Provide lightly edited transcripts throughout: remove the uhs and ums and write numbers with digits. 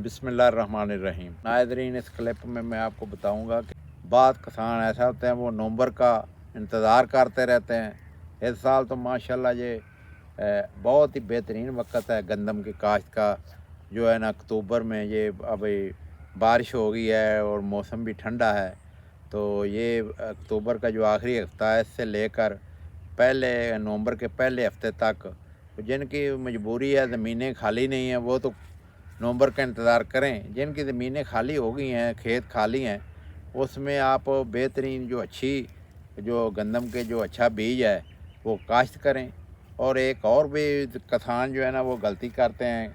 बिस्मिल्लाहिर्रहमानिर्रहीम। नाज़रीन, इस क्लिप में मैं आपको बताऊंगा कि बाद किसान ऐसा होते हैं वो नवंबर का इंतज़ार करते रहते हैं। इस साल तो माशाल्लाह ये बहुत ही बेहतरीन वक्त है गंदम की काश्त का। जो है ना, अक्टूबर में ये अभी बारिश हो गई है और मौसम भी ठंडा है। तो ये अक्टूबर का जो आखिरी हफ्ता है, इससे लेकर पहले नवंबर के पहले हफ्ते तक जिनकी मजबूरी है, ज़मीनें खाली नहीं हैं, वो तो नवंबर का इंतज़ार करें। जिनकी ज़मीनें खाली हो गई हैं, खेत खाली हैं, उसमें आप बेहतरीन जो अच्छी जो गंदम के जो अच्छा बीज है वो काश्त करें। और एक और भी किसान जो है ना वो गलती करते हैं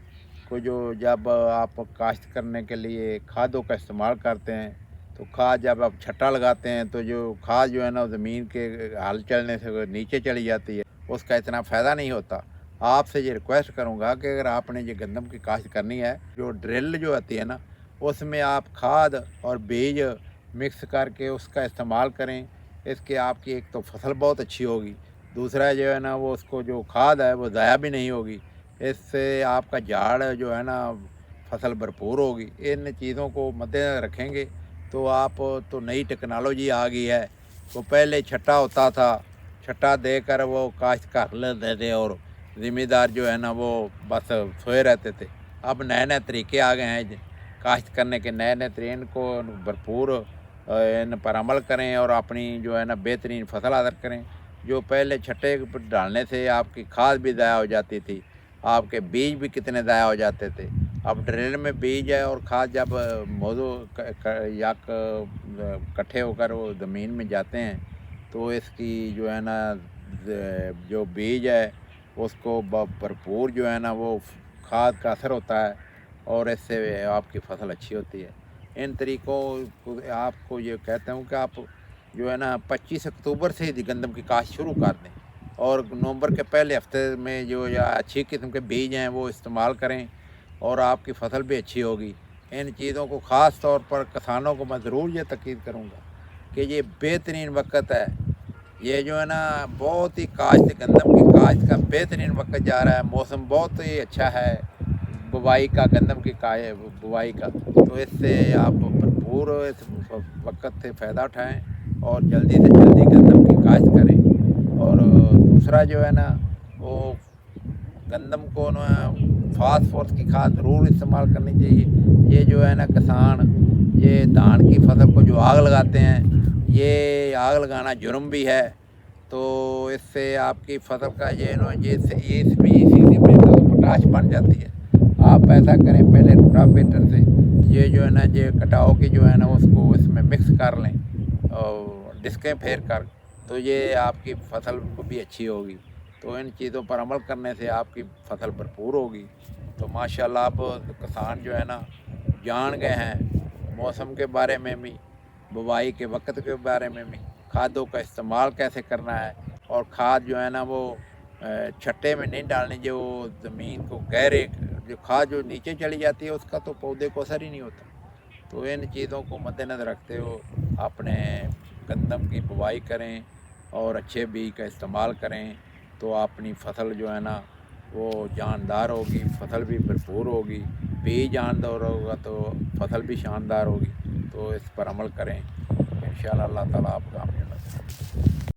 को जो जब आप काश्त करने के लिए खादों का इस्तेमाल करते हैं, तो खाद जब आप छट्टा लगाते हैं तो जो खाद जो है ना ज़मीन के हल चलने से वो नीचे चली जाती है, उसका इतना फ़ायदा नहीं होता। आपसे ये रिक्वेस्ट करूँगा कि अगर आपने ये गंदम की काश्त करनी है, जो ड्रिल जो आती है ना, उसमें आप खाद और बीज मिक्स करके उसका इस्तेमाल करें। इसके आपकी एक तो फसल बहुत अच्छी होगी, दूसरा जो है ना वो उसको जो खाद है वो ज़ाया भी नहीं होगी। इससे आपका झाड़ जो है ना फसल भरपूर होगी। इन चीज़ों को मद्देनज़र रखेंगे तो आप तो नई टेक्नोलॉजी आ गई है। वो पहले छट्टा होता था, छट्टा देकर वो काश्त कर लेते थे और ज़िम्मेदार जो है ना वो बस सोए रहते थे। अब नए नए तरीके आ गए हैं काश्त करने के, नए नए तरीके, इनको भरपूर इन पर अमल करें और अपनी जो है ना बेहतरीन फसल हासिल करें। जो पहले छट्टे पर डालने से आपकी खाद भी ज़ाया हो जाती थी, आपके बीज भी कितने ज़ाया हो जाते थे। अब ड्रिल में बीज है और खाद जब इकट्ठे होकर वो ज़मीन में जाते हैं, तो इसकी जो है ना जो बीज है उसको भरपूर जो है ना वो खाद का असर होता है और इससे आपकी फसल अच्छी होती है। इन तरीक़ों को आपको ये कहता हूँ कि आप जो है ना 25 अक्टूबर से ही गंदम की काश्त शुरू कर दें और नवंबर के पहले हफ्ते में जो या अच्छी किस्म के बीज हैं वो इस्तेमाल करें और आपकी फसल भी अच्छी होगी। इन चीज़ों को ख़ास तौर पर किसानों को मैं ज़रूर ये ताकीद करूँगा कि ये बेहतरीन वक्त है। ये जो है ना बहुत ही काश्त गंदम की काश्त का बेहतरीन वक्त जा रहा है। मौसम बहुत ही अच्छा है बुवाई का, गंदम की बुवाई का। तो इससे आप भरपूर इस वक्त से फ़ायदा उठाएं और जल्दी से जल्दी गंदम की काश्त करें। और दूसरा जो है ना वो गंदम को ना फास्फोरस की खाद ज़रूर इस्तेमाल करनी चाहिए। ये जो है ना किसान ये धान की फसल को जो आग लगाते हैं, ये आग लगाना जुर्म भी है। तो इससे आपकी फसल का ये इसी में तो पोटाश बन जाती है। आप ऐसा करें, पहले रोटावेटर से ये जो है ना ये कटाओ की जो है ना उसको इसमें मिक्स कर लें और डिस्कें फेर कर, तो ये आपकी फसल को भी अच्छी होगी। तो इन चीज़ों पर अमल करने से आपकी फसल भरपूर होगी। तो माशाल्लाह आप किसान जो है ना जान गए हैं मौसम के बारे में भी, बुवाई के वक्त के बारे में भी, खादों का इस्तेमाल कैसे करना है। और खाद जो है ना वो छट्टे में नहीं डालनी, जो ज़मीन को गहरे जो खाद जो नीचे चली जाती है उसका तो पौधे को असर ही नहीं होता। तो इन चीज़ों को मद्देनज़र रखते हो अपने गंदम की बुवाई करें और अच्छे बीज का इस्तेमाल करें, तो अपनी फसल जो है ना वो जानदार होगी, फसल भी भरपूर होगी। बीज जानदार होगा तो फसल भी शानदार होगी। तो इस पर अमल करें, इंशाअल्लाह अल्लाह ताला आपका कामयाब करें।